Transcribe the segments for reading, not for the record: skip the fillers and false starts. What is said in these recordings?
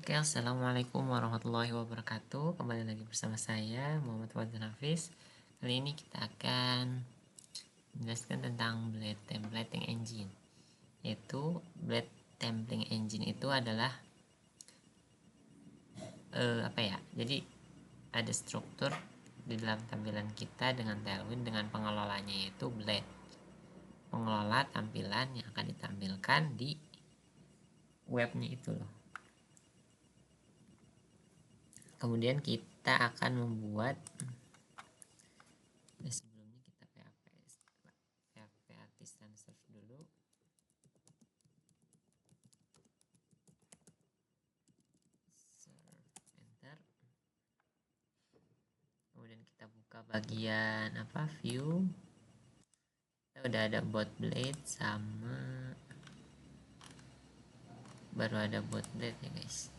Oke, assalamualaikum warahmatullahi wabarakatuh. Kembali lagi bersama saya Muhammad Fadlan Hafiz. Kali ini kita akan menjelaskan tentang Blade Templating Engine. Yaitu Blade Templating Engine itu adalah Jadi ada struktur di dalam tampilan kita dengan Tailwind dengan pengelolanya yaitu Blade. Pengelola tampilan yang akan ditampilkan di webnya itu loh. Kemudian kita akan membuat sebelumnya kita PHP artisan serve dulu. Enter. Kemudian kita buka bagian view. Kita udah ada bot blade sama baru ada bot blade ya guys.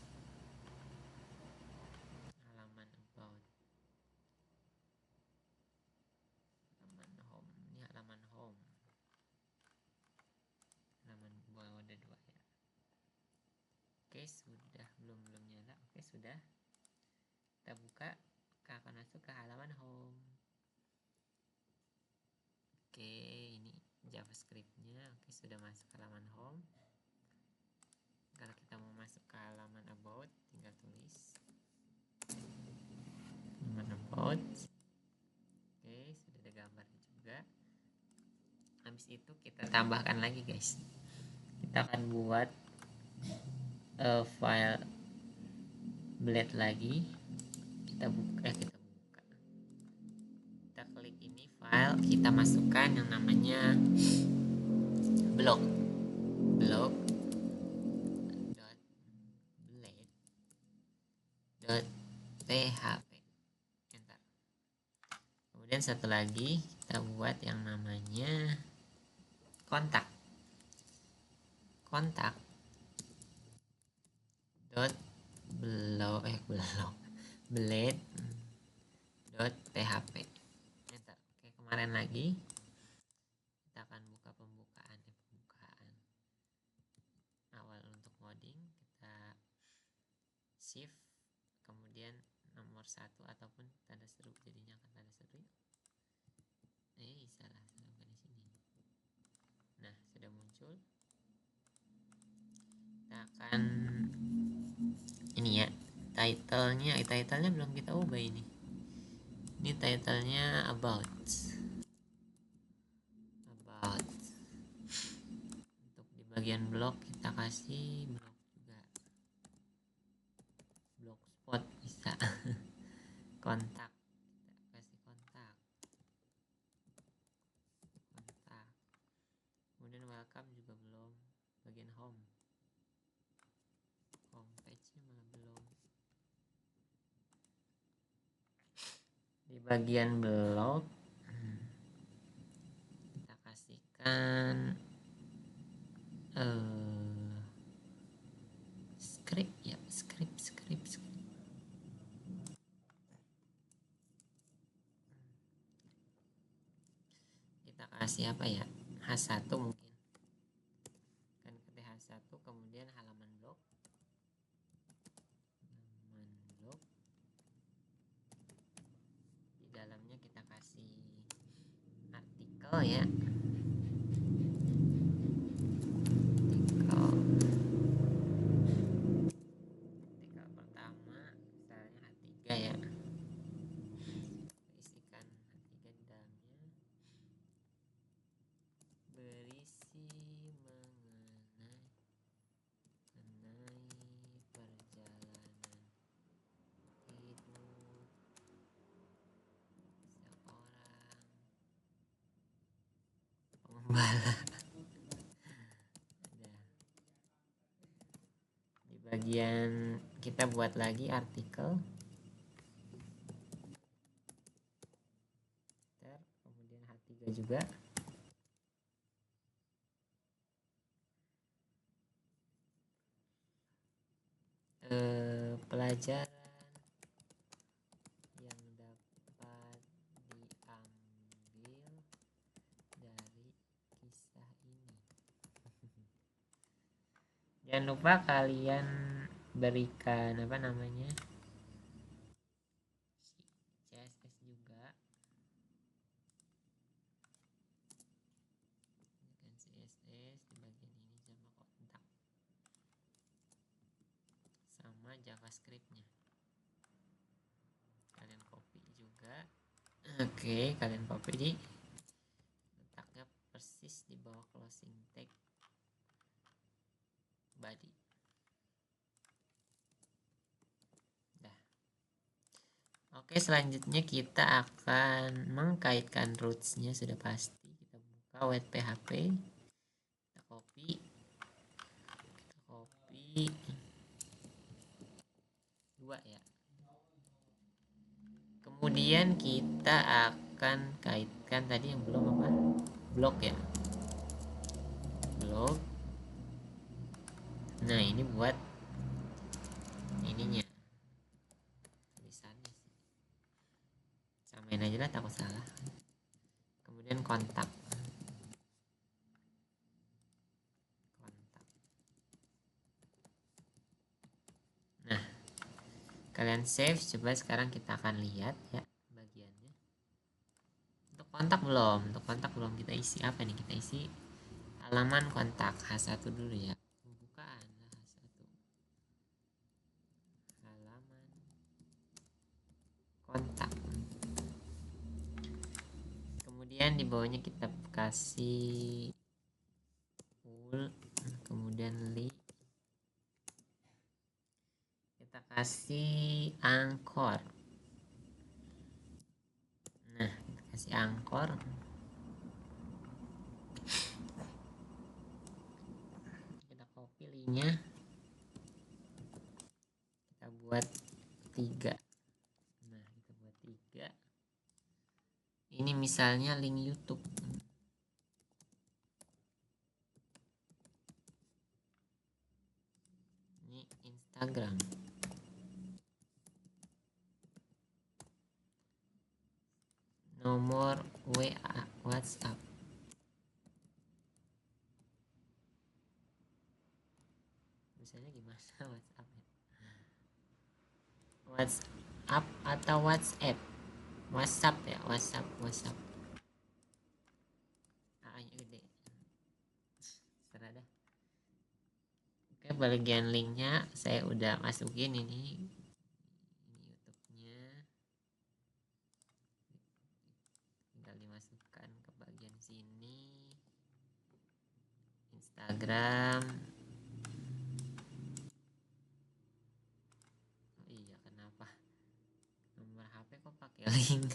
Halaman about, halaman home, ini halaman home, halaman bawah ada 2 ya. Oke, sudah belum nyala. Oke, sudah. Kita buka, kita akan masuk ke halaman home. Oke, ini JavaScript-nya. Oke, sudah masuk ke halaman home. Kalau kita mau masuk ke halaman about, tinggal tulis halaman about. Oke, sudah ada gambarnya juga. Habis itu kita tambahkan lagi guys. Kita akan buat file blade lagi. Kita buka. Kita klik ini file, kita masukkan yang namanya blog .blade.php. Enter. Kemudian satu lagi kita buat yang namanya kontak blade.php. Enter. Oke, kemarin lagi kita akan buka pembukaan awal untuk modding. Kita shift kemudian nomor 1 ataupun tanda seru, jadinya akan tanda seru. Salah bukan di sini. Nah, sudah muncul. Kita akan ini ya, titlenya belum kita ubah ini. Ini titlenya about. Untuk di bagian blog kita kasih blog juga, blogspot bisa. Kontak, kita kasih kontak. Kemudian welcome juga belum. Bagian home page-nya malah belum. Di bagian blog kita kasihkan script. Kita kasih H1 mungkin. Kan ketik H1 kemudian halaman blog. Di dalamnya kita kasih artikel ya. Artikel pertama misalnya H3 ya. Isikan H3 di dalamnya. Berisi mengenai perjalanan hidup seorang pengembala. Di bagian kita buat lagi artikel. Kemudian H3 juga. Pelajaran yang dapat diambil dari kisah ini. Jangan lupa kalian berikan apa namanya CSS juga, berikan CSS di bagian ini sama kontak sama JavaScriptnya, kalian copy juga. Oke, kalian copy di letaknya persis di bawah closing tag body. Oke, selanjutnya kita akan mengkaitkan rootsnya, sudah pasti. Kita buka web PHP, kita copy dua ya. Kemudian kita akan kaitkan tadi yang belum apa? Blog ya. Blog. Nah, ini buat ininya. Tulisannya sih. Samain aja lah, takut salah. Kemudian kontak. Nah, kalian save. Coba sekarang kita akan lihat ya bagiannya. Untuk kontak belum kita isi apa nih? Kita isi halaman kontak H1 dulu ya. Pembukaan H1. Halaman kontak. Kemudian di bawahnya kita kasih full, kemudian link. Kita kasih angkor. Nah, kita kasih angkor. Kita copy linknya. Kita buat 3. Nah, kita buat 3. Ini misalnya link YouTube. Ini Instagram. Nomor WA, WhatsApp. Misalnya gimana WhatsApp ya? WhatsApp atau WhatsApp? WhatsApp ya, WhatsApp. A-nya gede. Serah dah. Oke, bagian linknya saya udah masukin ini YouTube-nya. Tinggal dimasukkan ke bagian sini. Instagram. Oh iya, kenapa nomor HP kok pakai link?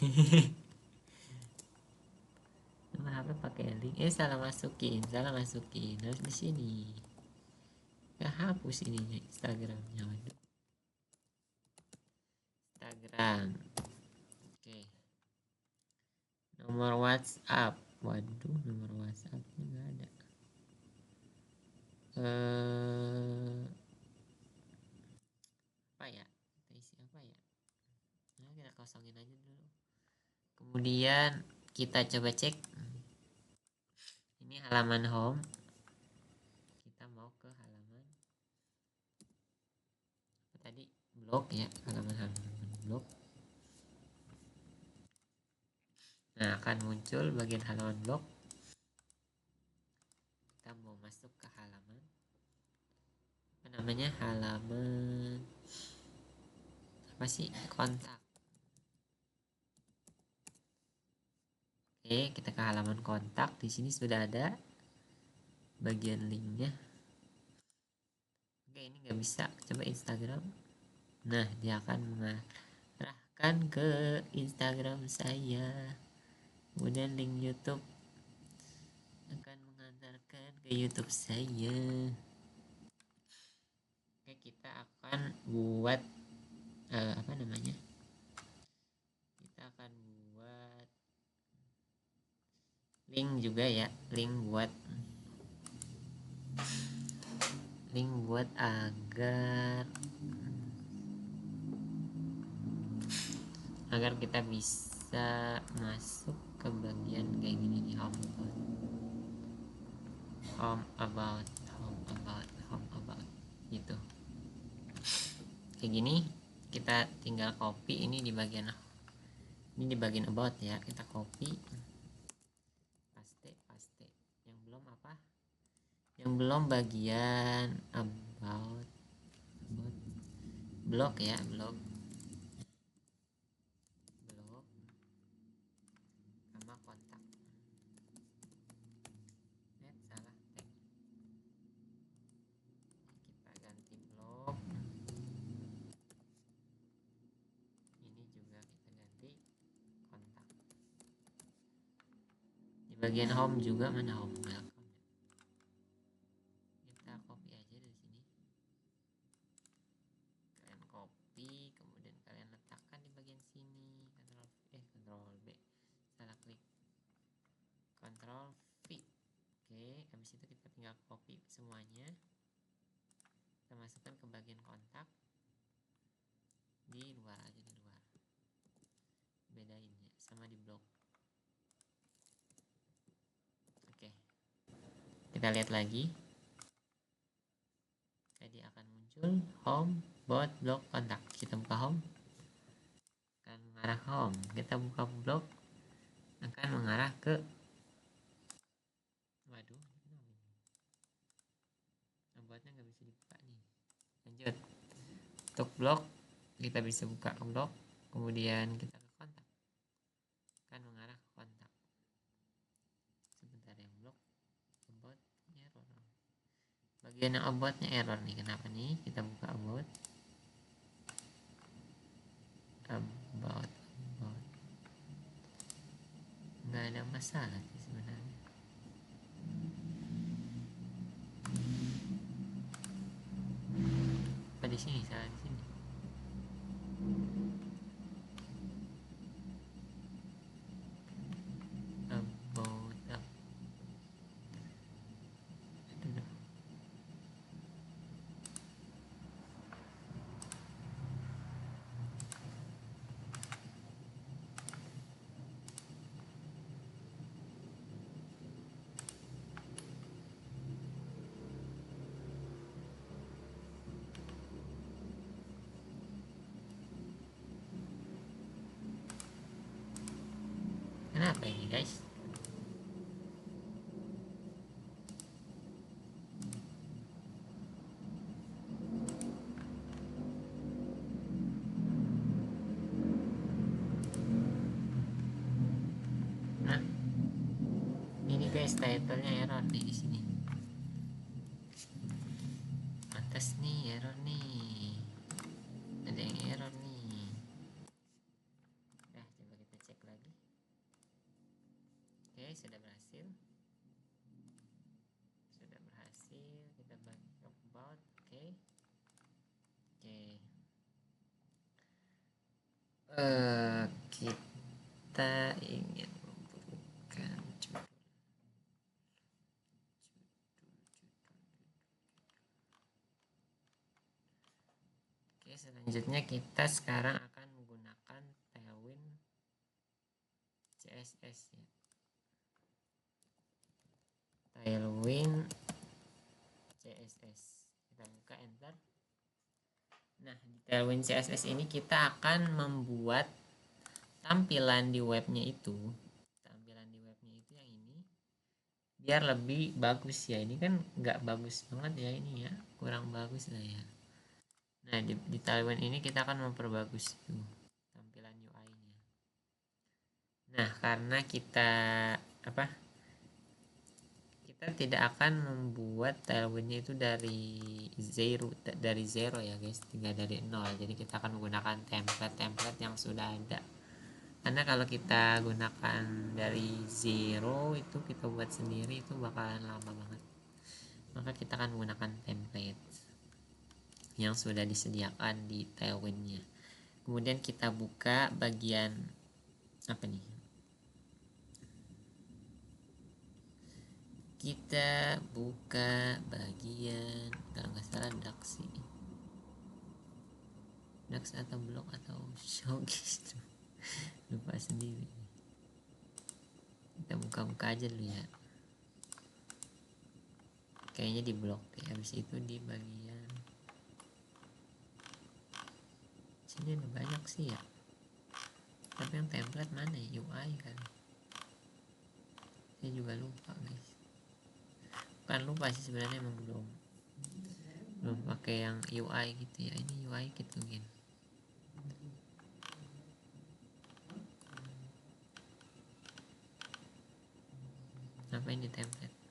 Nomor HP pakai link. Salah masukin. Harus di sini. Ya, hapus ininya Instagramnya. Waduh. Instagram. Oke. Nomor WhatsApp. Waduh, nomor WhatsAppnya nggak ada. Apa ya? Kita isi apa ya? Nah, kita kosongin aja dulu. Kemudian kita coba cek. Ini halaman home. Kita mau ke halaman apa tadi? Blog ya, halaman blog. Nah, akan muncul bagian halaman blog. Kita mau masuk ke halaman apa namanya? Halaman apa sih? Kontak. Oke, kita ke halaman kontak. Di sini sudah ada bagian linknya. Oke, ini nggak bisa. Coba Instagram. Nah, dia akan mengarahkan ke Instagram saya. Kemudian link YouTube akan mengantarkan ke YouTube saya. Oke, kita akan buat apa namanya? Kita akan buat link juga ya, link buat agar kita bisa masuk ke bagian kayak gini nih, home about gitu. kayak gini, kita tinggal copy ini di bagian about ya, kita copy, paste. Yang belum apa? Yang belum bagian about blog ya, blog sama kontak. Salah tag. Kita ganti blog. Ini juga kita ganti kontak. Di bagian home juga, mana home? Welcome. Kita copy aja dari sini. Kalian copy, kemudian kalian letakkan di bagian sini. Ctrl B. Salah klik. Ctrl V. Oke, habis itu kita tinggal copy semuanya. Kita masukkan ke bagian kontak. Di luar aja, di luar. Bedain ya, sama di blog. Oke. Kita lihat lagi. Jadi akan muncul home, bot, blog, kontak. Kita buka home, akan mengarah ke home. Kita buka blog, akan mengarah ke buatnya nggak bisa dibuka nih. Lanjut, untuk blog kita bisa buka ke blog, kemudian kita ke kontak, akan mengarah ke kontak. Sebentar, yang blog aboutnya error. Bagian yang aboutnya error nih, kenapa nih? Kita buka about nggak ada masalah sih sebenarnya. Apa di sini, salah di sini. Kenapa ini guys? Nah, ini guys, title-nya error nih di sini. Atas nih error nih. Ada yang error nih. Nah, coba kita cek lagi. Oke, sudah berhasil. Kita balik about. Oke. Kita ingin membutuhkan judul. Oke, selanjutnya kita sekarang akan menggunakan Tailwind CSS ya. Tailwind CSS. Kita buka enter. Nah, di Tailwind CSS ini kita akan membuat tampilan di webnya itu yang ini biar lebih bagus ya. Ini kan nggak bagus banget ya, ini ya kurang bagus lah ya. Nah, di Tailwind ini kita akan memperbagus itu tampilan UI-nya. Nah, karena kita tidak akan membuat Tailwind-nya itu dari zero ya guys, tidak dari nol. Jadi kita akan menggunakan template yang sudah ada. Karena kalau kita gunakan dari zero itu, kita buat sendiri, itu bakalan lama banget. Maka kita akan menggunakan template yang sudah disediakan di Tailwind-nya. Kemudian kita buka bagian apa nih? Kita buka bagian, kalau nggak salah Dax atau blog atau show gitu. Lupa sendiri. Kita buka-buka aja dulu ya. Kayaknya di blog deh. Habis itu di bagian Sini ada banyak sih ya, tapi yang template mana ya? UI kan, saya juga lupa guys. Bukan lupa sih sebenarnya, emang belum pakai yang UI gitu ya. Ini UI gitu gini. Apa ini template?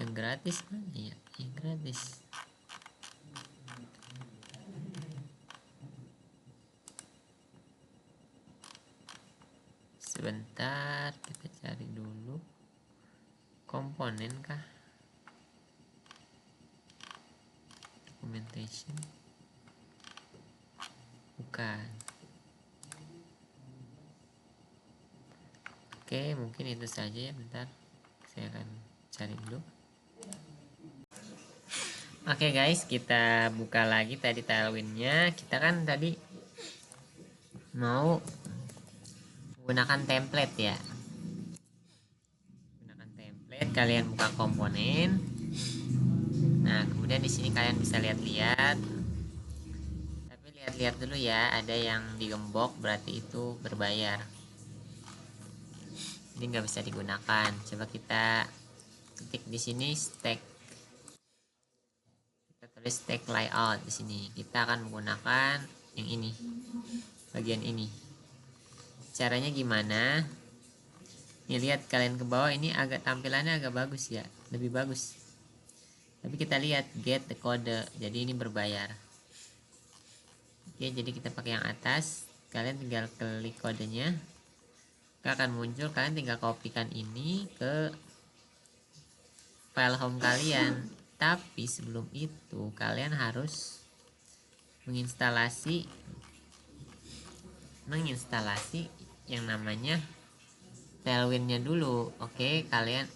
Yang gratis mana ya? Yang gratis. Sebentar, kita cari dulu. Komponen kah? Documentation. Bukan. Oke, mungkin itu saja ya. Bentar, saya akan cari dulu. Oke guys, kita buka lagi tadi Tailwindnya. Kita kan tadi mau menggunakan template ya. Gunakan template, kalian buka komponen. Nah, kemudian di sini kalian bisa lihat-lihat. Tapi lihat-lihat dulu ya, ada yang digembok berarti itu berbayar. Ini nggak bisa digunakan. Coba kita ketik di sini stack. Kita tulis stack layout di sini. Kita akan menggunakan yang ini. Bagian ini. Caranya gimana? Nih lihat kalian ke bawah, ini agak tampilannya agak bagus ya, lebih bagus. Tapi kita lihat get the code, jadi ini berbayar. Oke, jadi kita pakai yang atas. Kalian tinggal klik kodenya, akan muncul. Kalian tinggal kopikan ini ke file home kalian. Tapi sebelum itu kalian harus menginstalasi yang namanya Tailwind-nya dulu. Oke, kalian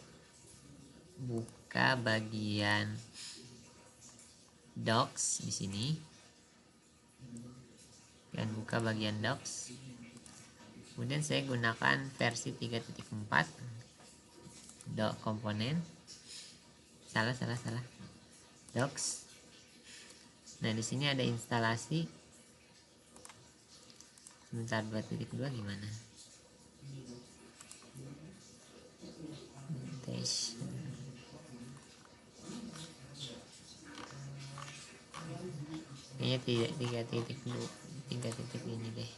buka bagian docs di sini. Dan buka bagian docs. Kemudian saya gunakan versi 3.4 doc komponen. Salah. Docs. Nah, di sini ada instalasi. Sebentar, 2.2 gimana? Kayaknya tidak 3 titik ini deh.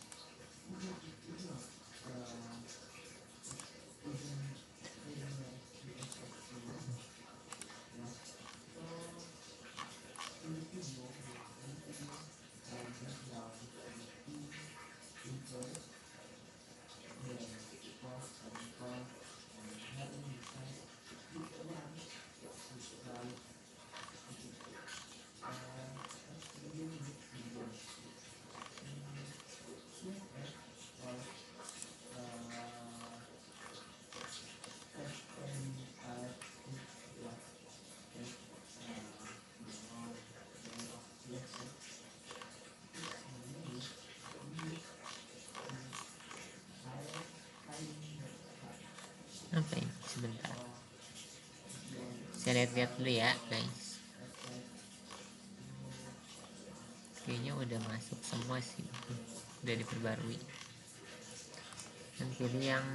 Apa ini? Sebentar, saya lihat-lihat dulu ya guys. Kayaknya udah masuk semua sih, udah diperbarui. Dan pilih yang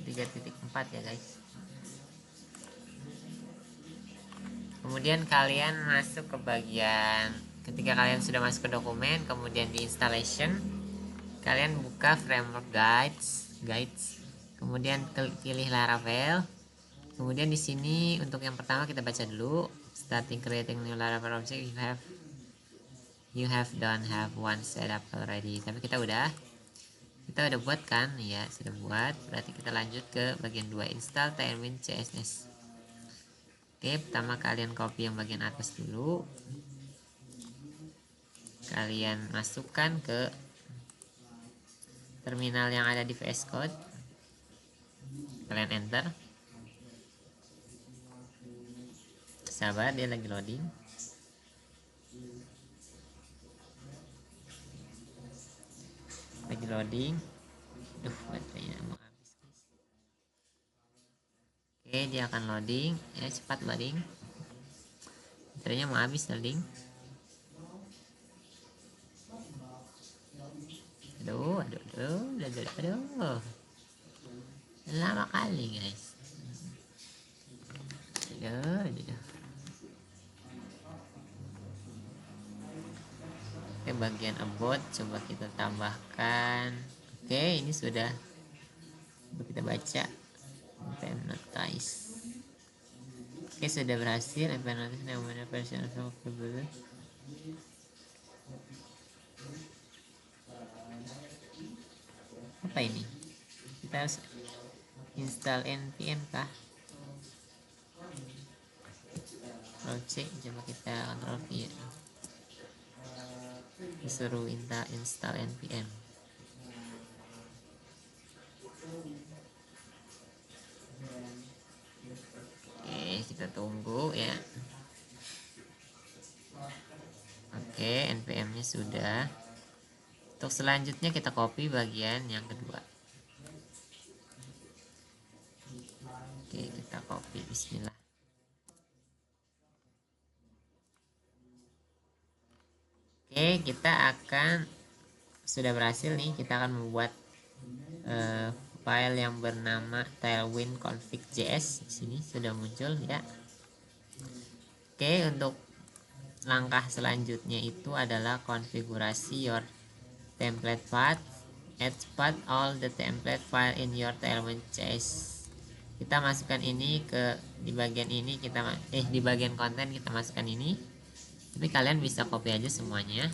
3.4 ya guys. Kemudian kalian masuk ke bagian, ketika kalian sudah masuk ke dokumen, kemudian di installation, kalian buka framework guides, kemudian pilih Laravel. Kemudian di sini untuk yang pertama kita baca dulu, starting creating new Laravel object, you have don't have one setup already. Tapi kita udah buat kan ya, sudah buat. Berarti kita lanjut ke bagian 2, install Tailwind CSS. Oke, pertama kalian copy yang bagian atas dulu, kalian masukkan ke terminal yang ada di VS Code, kalian enter. Sabar, dia lagi loading. Baterainya mau habis guys. Oke, Oke, dia akan loading ya, cepat loading, baterainya mau habis loading. Aduh, lama kali guys. Aduh. Oke, bagian about coba kita tambahkan. Oke, ini sudah. Coba kita baca. npm notice. Oke, sudah berhasil. npm notice namanya version available. Apa ini? Kita harus install npm kah? Ctrl C, coba kita Ctrl V ya. Disuruh install npm. Oke, kita tunggu ya. Oke, npm nya sudah. Untuk selanjutnya kita copy bagian yang kedua. Oke, kita copy, bismillah. Oke, kita akan sudah berhasil nih, kita akan membuat file yang bernama tailwind config.js. Di sini sudah muncul ya. Oke, untuk langkah selanjutnya itu adalah konfigurasi your template path. Add path all the template file in your tailwind.js. Kita masukkan ini di bagian ini, di bagian konten kita masukkan ini. Tapi kalian bisa copy aja semuanya.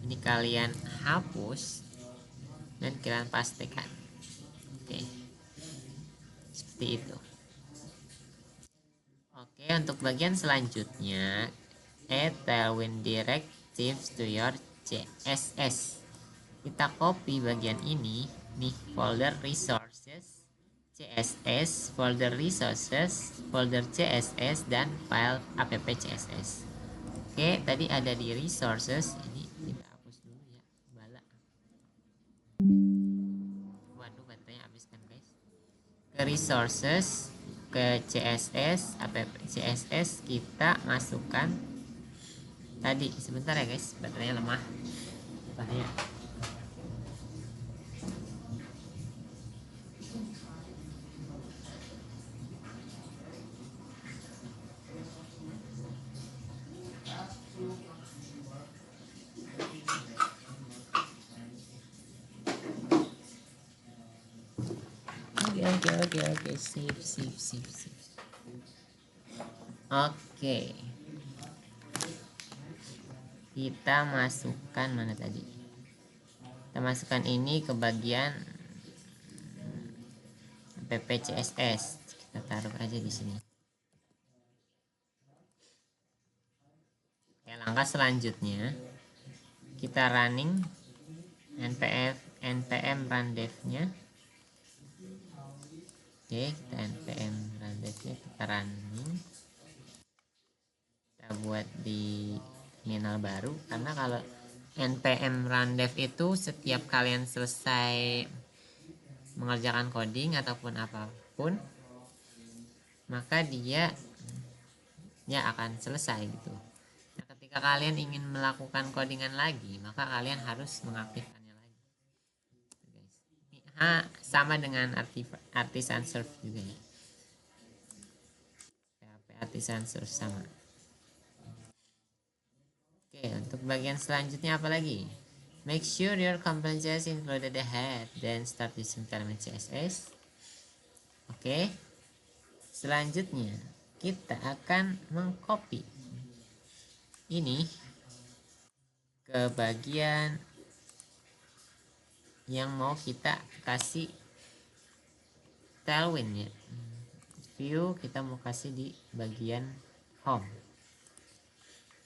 Ini kalian hapus dan kalian pastikan. Oke, seperti itu. Oke, untuk bagian selanjutnya, add tailwind directives to your CSS. Kita copy bagian ini nih, folder resources CSS, folder resources, folder CSS, dan file app CSS. Oke, tadi ada di resources, ini kita hapus dulu ya, bala. Waduh, baterainya habis kan guys. Ke resources, ke CSS, app CSS kita masukkan tadi. Sebentar ya guys, baterainya lemah. Bahaya. Oke, sip. Oke, kita masukkan mana tadi? Kita masukkan ini ke bagian app CSS. Kita taruh aja di sini. Oke, langkah selanjutnya kita running npm run dev-nya. Oke, kita npm run dev-nya, kita running. Kita buat di terminal baru, karena kalau npm run dev itu setiap kalian selesai mengerjakan coding ataupun apapun, maka dia akan selesai gitu. Nah, ketika kalian ingin melakukan codingan lagi, maka kalian harus mengaktifkannya lagi. Sama dengan artisan serve juga ya. PHP artisan serve sama. Oke, untuk bagian selanjutnya apa lagi? Make sure your components included the head, then start using tailwind CSS. Oke. Selanjutnya kita akan mengcopy ini ke bagian yang mau kita kasih tailwind ya. View kita mau kasih di bagian home.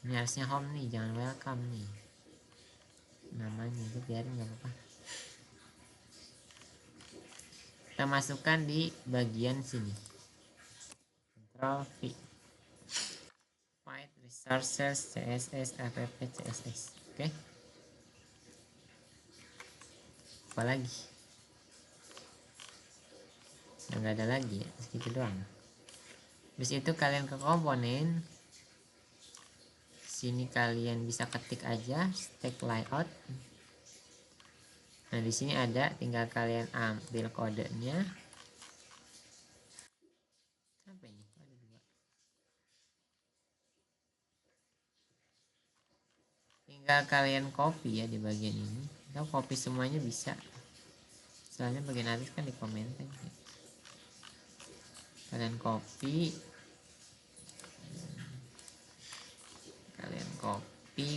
Ini harusnya home nih, jangan welcome nih namanya, itu biarin nggak apa-apa. Kita masukkan di bagian sini, Ctrl V, find resources CSS app CSS. Oke, apa lagi? nggak ada lagi ya, segitu doang. Habis itu kalian ke komponen, sini kalian bisa ketik aja stack layout. Nah di sini ada, tinggal kalian ambil kodenya. Apa ini? Ada dua. Tinggal kalian copy ya di bagian ini. Atau copy semuanya bisa. Soalnya bagian atas kan di komentar. Kalian copy,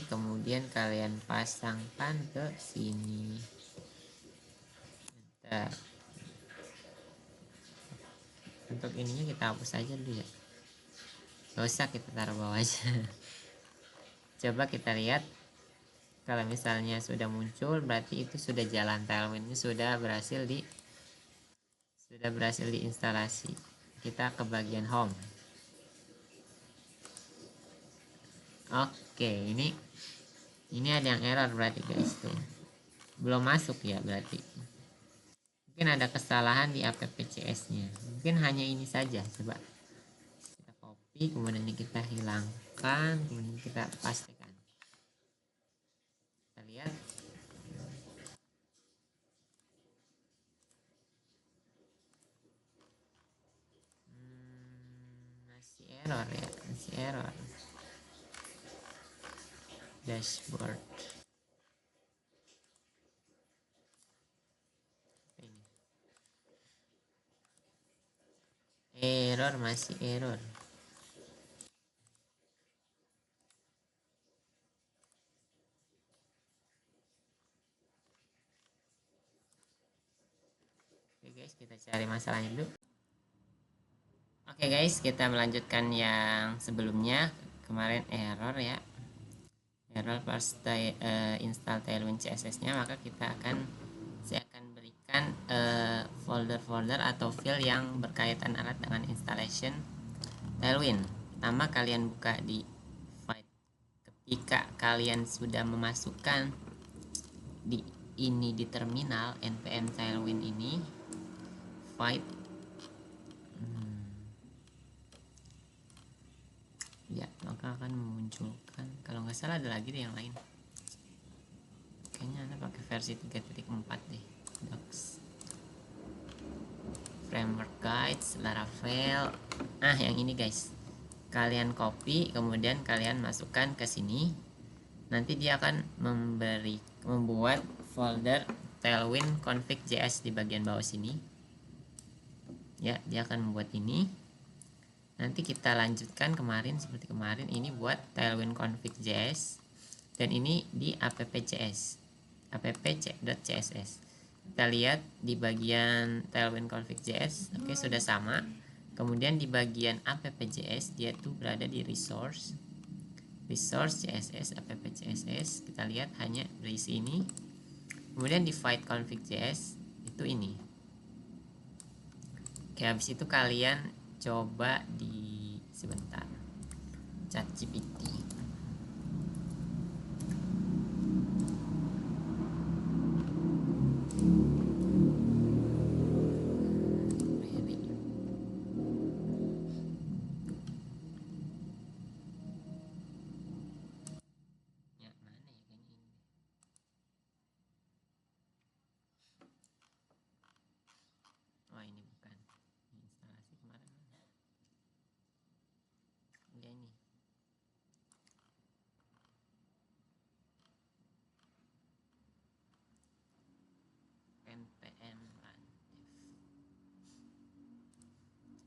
kemudian kalian pasangkan ke sini. Bentar. Untuk ininya kita hapus aja dulu ya, gak usah, kita taruh bawah aja. Coba kita lihat, kalau misalnya sudah muncul berarti itu sudah jalan, Tailwindnya sudah berhasil diinstalasi. Kita ke bagian home. Oke, ini ada yang error berarti guys, tuh belum masuk ya, berarti mungkin ada kesalahan di appcs nya, mungkin hanya ini saja. Coba kita copy, kemudian kita hilangkan, kemudian kita pastikan. Kita lihat, masih error ya, masih error. Dashboard ini error, masih error. Oke guys, kita cari masalahnya dulu. Oke guys, kita melanjutkan yang sebelumnya. Kemarin error ya, error pas install Tailwind CSS nya, maka saya akan berikan folder-folder atau file yang berkaitan erat dengan installation Tailwind. Pertama, kalian buka di file. Ketika kalian sudah memasukkan di terminal npm Tailwind ini, file ya, maka akan memunculkan, kalau nggak salah ada lagi deh yang lain, kayaknya Anda pakai versi 3.4 deh. Docs, framework guides, Laravel. Yang ini guys, kalian copy, kemudian kalian masukkan ke sini. Nanti dia akan membuat folder Tailwind config.js di bagian bawah sini ya, dia akan membuat ini. Nanti kita lanjutkan seperti kemarin, ini buat Tailwind config.js, dan ini di app.js, app.css. Kita lihat di bagian Tailwind config.js, oke, sudah sama. Kemudian di bagian app.js dia tuh berada di resource CSS, app.css. Kita lihat hanya berisi ini. Kemudian di file config.js itu ini. Oke, habis itu kalian coba sebentar, ChatGPT. Ini bukan instalasi kemarin. Ya ini. npm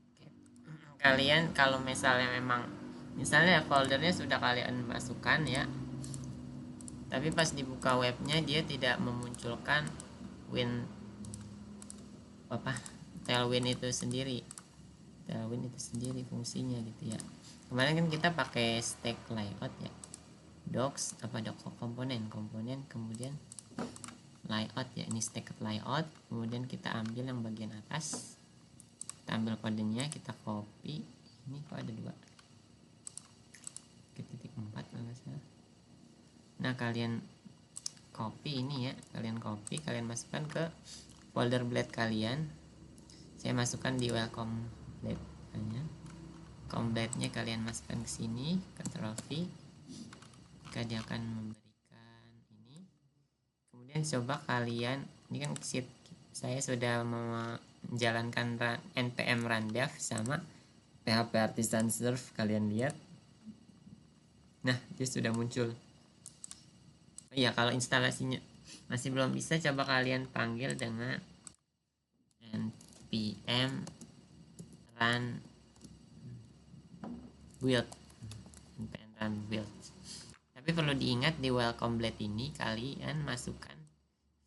Oke. Kalian kalau misalnya foldernya sudah kalian masukkan ya, tapi pas dibuka webnya dia tidak memunculkan Tailwind itu sendiri fungsinya gitu ya. Kemarin kan kita pakai stack layout ya, docs komponen, kemudian layout ya, ini stack layout, kemudian kita ambil yang bagian atas, kita ambil kodenya, kita copy. Ini kok ada 2.4 nggak salah. Nah, kalian copy ini ya, kalian masukkan ke folder blade kalian. Saya saya masukkan di welcome complete-nya. Complete-nya kalian masukkan ke sini, Ctrl V, maka dia akan memberikan ini. Kemudian coba kalian, ini kan saya sudah menjalankan npm rundev sama php artisan serve, kalian lihat. Nah, dia sudah muncul. Oh iya, kalau instalasinya masih belum bisa, coba kalian panggil dengan npm run build. npm run build. Tapi perlu diingat di welcome blade ini kalian masukkan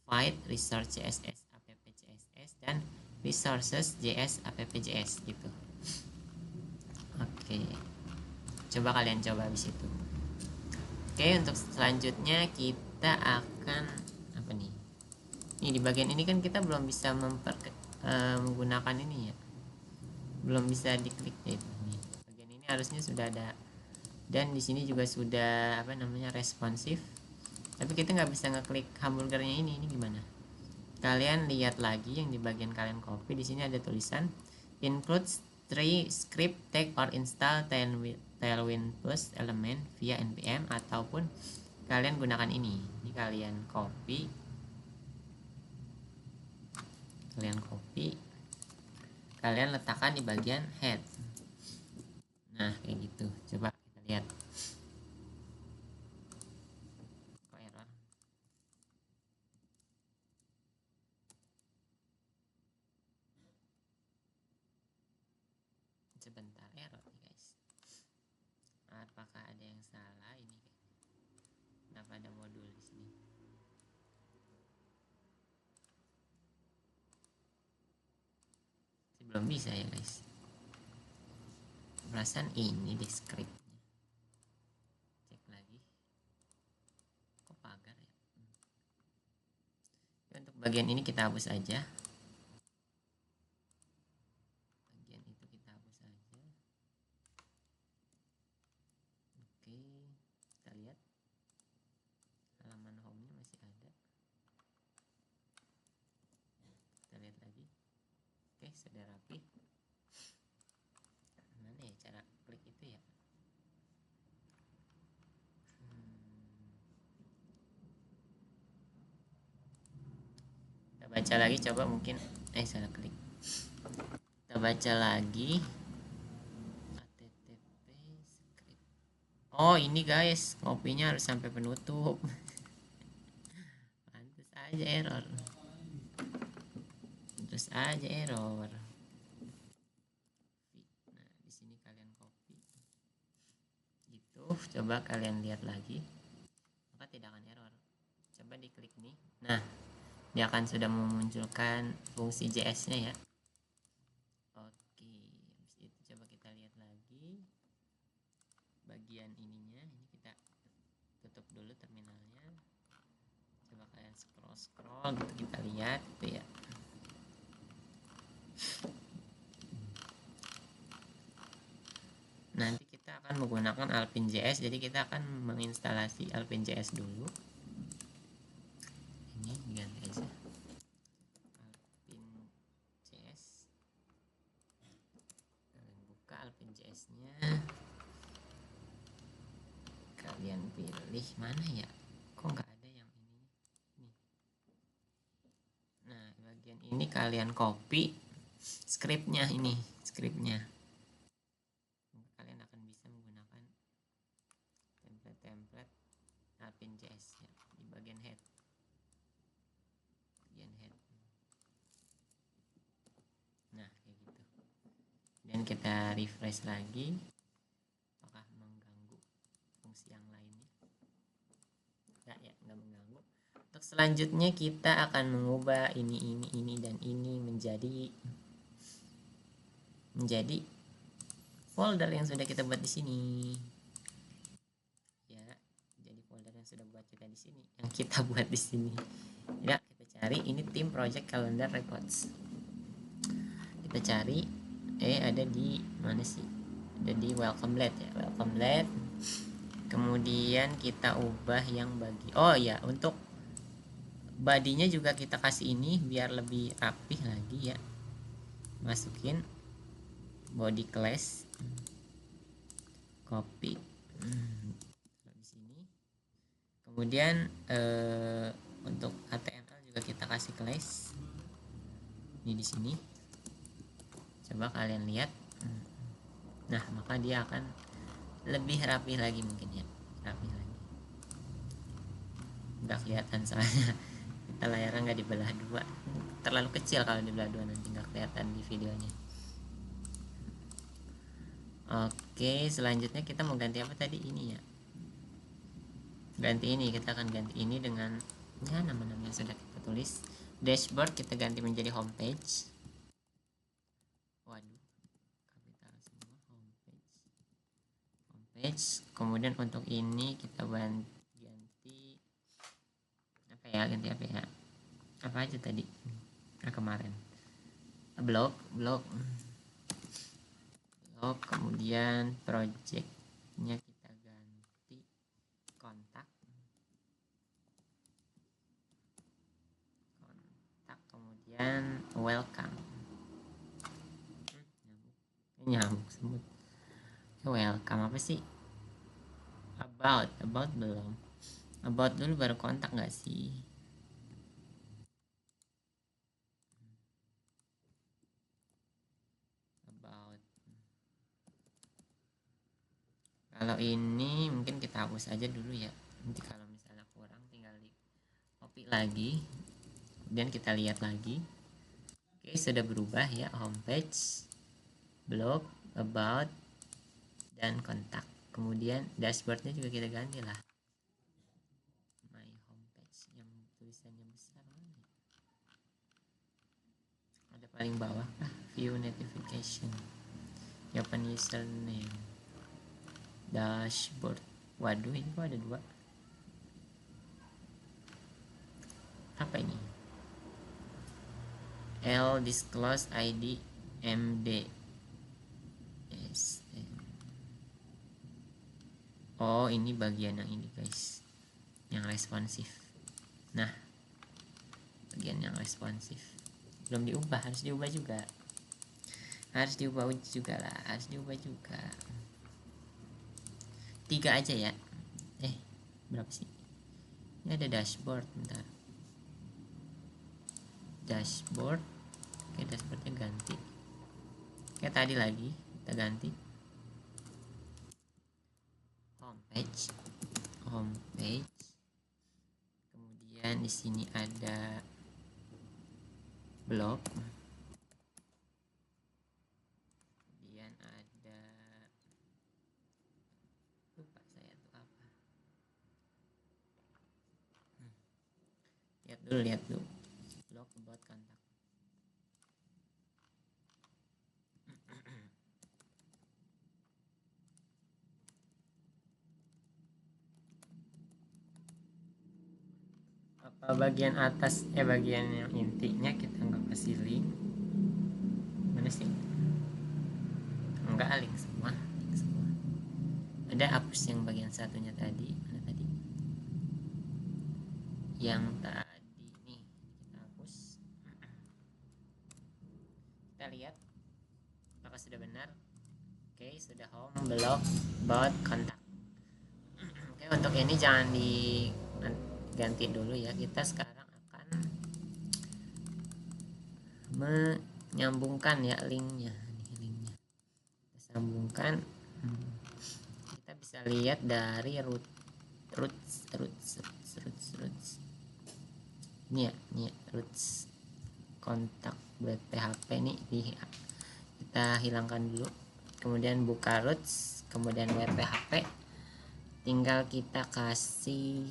void resource css app css dan resources js app js gitu. Oke, coba kalian coba habis itu. Oke, untuk selanjutnya kita akan apa nih? Ini di bagian ini kan kita belum bisa menggunakan ini ya, belum bisa diklik ya. Ini bagian ini harusnya sudah ada, dan di sini juga sudah apa namanya responsif, tapi kita nggak bisa ngeklik hamburgernya ini gimana? Kalian lihat lagi yang di bagian kalian copy, di sini ada tulisan includes 3 script tag or install Tailwind Plus element via npm, ataupun kalian gunakan ini kalian copy, kalian letakkan di bagian head. Nah, kayak gitu. Coba kita lihat. Kok error? Sebentar, error nih guys. Apakah ada yang salah ini? Kenapa ada modul di sini? Belum bisa ya guys. Perasaan ini di scriptnya. Cek lagi. Kok pagar ya? Untuk bagian ini kita hapus aja. Bagian itu kita hapus aja. Oke, kita lihat halaman home-nya masih ada. Kita lihat lagi. Oke, sudah rapi. Mana ya cara klik itu ya? Kita baca lagi, coba mungkin salah klik. Kita baca lagi. http script. Oh, ini guys, kopinya harus sampai penutup. Pantes aja error. Terus aja error. Nah, di sini kalian copy. Gitu, coba kalian lihat lagi. Maka tidak akan error. Coba diklik nih. Nah, dia akan sudah memunculkan fungsi JS-nya ya. Oke, habis itu coba kita lihat lagi bagian ininya. Ini kita tutup dulu terminalnya. Coba kalian scroll gitu, kita lihat gitu ya. Nanti kita akan menggunakan Alpin.js, jadi kita akan menginstalasi Alpin.js dulu. Ini diganti aja Alpin.js. Kalian buka Alpin.js-nya, kalian pilih mana ya? Kok nggak ada yang ini? Nah, bagian ini kalian copy scriptnya, ini scriptnya. Kalian akan bisa menggunakan template Alpin.js ya, di bagian head. Nah, kayak gitu. Dan kita refresh lagi. Apakah mengganggu fungsi yang lainnya? Enggak ya, enggak mengganggu. Untuk selanjutnya kita akan mengubah ini dan ini menjadi folder yang sudah kita buat di sini. Ya, jadi folder yang sudah buat kita di sini, yang kita buat di sini. Ya, kita cari ini tim project calendar records. Kita cari ada di mana sih? Ada di welcome blade ya, welcome blade. Kemudian kita ubah yang ya, untuk badinya juga kita kasih ini biar lebih rapih lagi ya. masukin body class, copy di sini. Kemudian untuk HTML juga kita kasih class ini di sini. Coba kalian lihat. Nah, maka dia akan lebih rapi lagi, mungkin ya, rapi lagi. Nggak kelihatan soalnya kita layarnya nggak dibelah dua, terlalu kecil kalau dibelah dua, nanti nggak kelihatan di videonya. Oke, selanjutnya kita mau ganti apa tadi? Ini ya, ganti ini. Kita akan ganti ini dengan ya nama-nama yang sudah kita tulis. Dashboard kita ganti menjadi homepage. Waduh, kapital semua, homepage. Kemudian untuk ini kita ganti apa ya, apa aja tadi kemarin, blog. Kemudian projectnya kita ganti kontak, kemudian welcome. Nyamuk semut. Welcome apa sih? About belum. About dulu baru kontak nggak sih? About. Kalau ini mungkin kita hapus aja dulu ya. Nanti kalau misalnya kurang tinggal di copy lagi. Kemudian kita lihat lagi. Oke, sudah berubah ya, homepage, blog, about, dan kontak. Kemudian dashboardnya juga kita ganti lah, my homepage, yang tulisannya besar mana? Ada paling bawah kah? View notification, open username, dashboard. Waduh, ini kok ada dua. Apa ini? L disclose ID MD. Oh, ini bagian yang ini guys, yang responsif. Nah, bagian yang responsif belum diubah, harus diubah juga lah, harus diubah juga. 3 aja ya. Berapa sih? Ini ada dashboard, bentar. Dashboard. Oke, dashboardnya ganti kayak tadi lagi, kita ganti homepage. Kemudian di sini ada blog, kemudian ada, lupa saya tuh apa. Lihat dulu blog, about, kontak. Bagian atas bagian yang intinya kita nggak kasih link. Mana sih? Enggak, link semua. Ada hapus yang bagian satunya tadi. Mana tadi? Yang tadi nih kita hapus. Kita lihat apakah sudah benar. Oke, sudah home, blog, about, kontak. Oke, untuk ini jangan diganti dulu ya. Kita sekarang akan menyambungkan ya linknya. Kita sambungkan. Kita bisa lihat dari roots. Ini ya roots kontak php nih, kita hilangkan dulu. Kemudian buka roots, kemudian php, tinggal kita kasih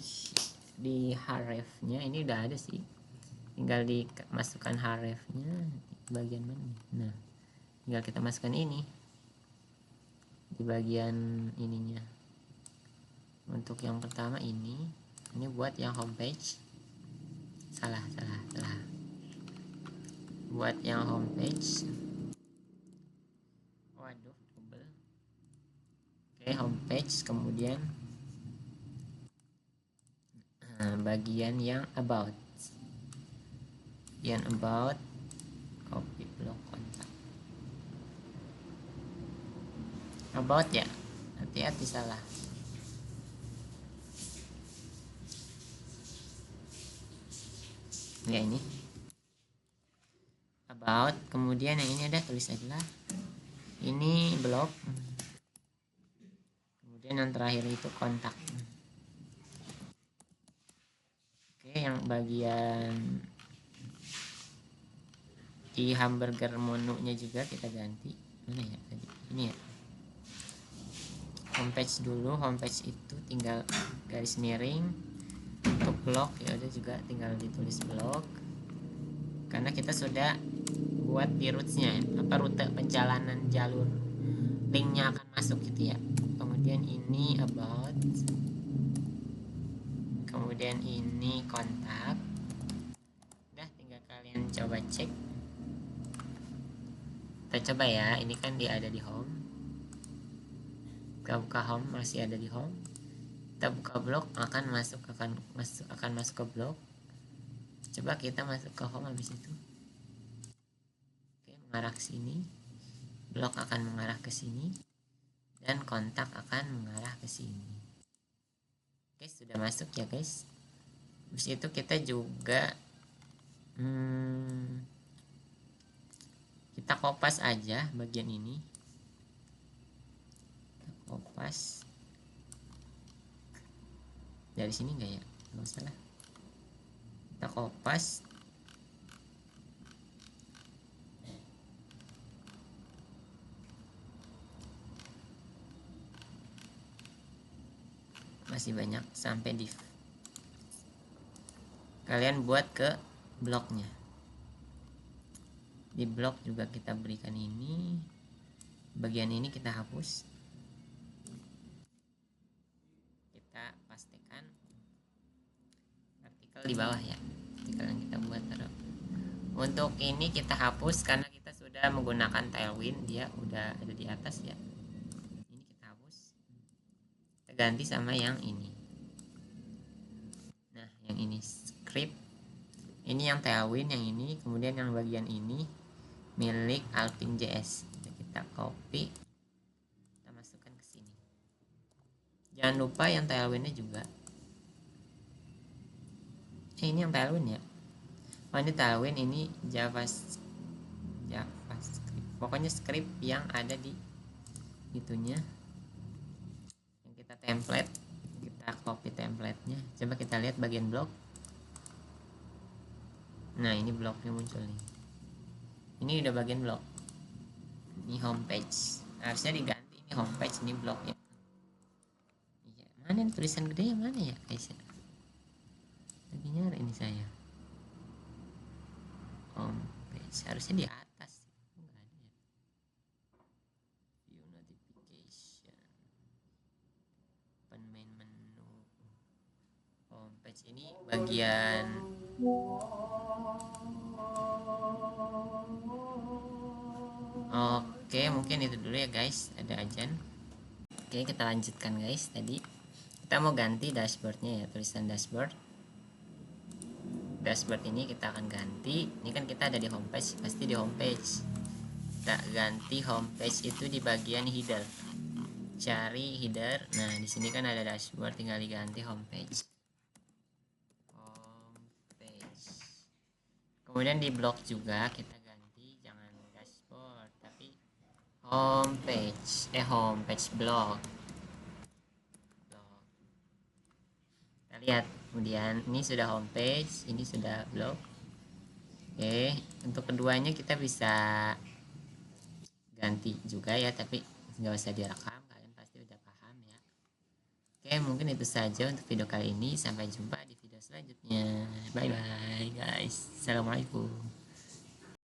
di href-nya. Ini udah ada sih, tinggal dimasukkan href-nya bagian mana. Nah, tinggal kita masukkan ini di bagian ininya. Untuk yang pertama ini buat yang homepage. Salah. Buat yang homepage. Waduh, double. Oke, homepage. Kemudian bagian yang about, copy blog kontak. About ya, hati-hati salah. Ya ini about, kemudian yang ini ada tulis aja lah, ini blog, kemudian yang terakhir itu kontak. Oke, yang bagian di hamburger menunya juga kita ganti. Mana ya tadi, ini ya, homepage dulu. Homepage itu tinggal garis miring. Untuk blog ya udah juga tinggal ditulis blog, karena kita sudah buat di rootsnya, apa rute perjalanan jalur, linknya akan masuk gitu ya. Kemudian ini about, kemudian ini kontak. Udah tinggal kalian coba cek. Kita coba ya, ini kan dia ada di home. Kita buka home, masih ada di home. Kita buka blog, akan masuk ke blog. Coba kita masuk ke home habis itu. Oke, mengarah ke sini. Blog akan mengarah ke sini dan kontak akan mengarah ke sini. Oke, sudah masuk ya guys. Habis itu kita juga kita kopas aja bagian ini. Kita kopas dari sini enggak ya? Nggak usah lah. Kita kopas. Masih banyak sampai div. Kalian buat ke blognya. Di blog juga kita berikan ini. Bagian ini kita hapus. Kita pastikan artikel di bawah ya. Artikel yang kita buat taruh. Untuk ini kita hapus karena kita sudah menggunakan Tailwind, dia udah ada di atas ya. Ini kita hapus. Kita ganti sama yang ini. Nah, yang ini script. Ini yang Tailwind, yang ini, kemudian yang bagian ini milik Alpin.js. Kita copy, kita masukkan ke sini. Jangan lupa yang Tailwindnya juga. Ini yang Tailwind ya. Oh, ini Tailwind, ini JavaScript. Pokoknya script yang ada di itunya. Yang kita template, kita copy templatenya. Coba kita lihat bagian blog. Nah, ini blognya muncul nih. Ini udah bagian blog. Ini homepage. Harusnya diganti, ini homepage, ini blognya. Iya, mana tulisan gede yang mana ya guys ya? Lagi nyari ini saya. Homepage harusnya di atas. Enggak ada ya. View notification. Open main menu. Homepage ini bagian Oke, mungkin itu dulu ya guys, ada ajan. Oke, kita lanjutkan guys. Tadi kita mau ganti dashboardnya ya, tulisan dashboard. Dashboard ini kita akan ganti. Ini kan kita ada di homepage, pasti di homepage. Kita ganti homepage itu di bagian header. Cari header. Nah, di sini kan ada dashboard, tinggal diganti homepage. Homepage. Kemudian di blog juga kita homepage blog. Kita lihat, kemudian ini sudah homepage, ini sudah blog. Oke, untuk keduanya kita bisa ganti juga ya, tapi nggak usah direkam, kalian pasti udah paham ya. Oke, mungkin itu saja untuk video kali ini. Sampai jumpa di video selanjutnya. Bye bye guys. Assalamualaikum.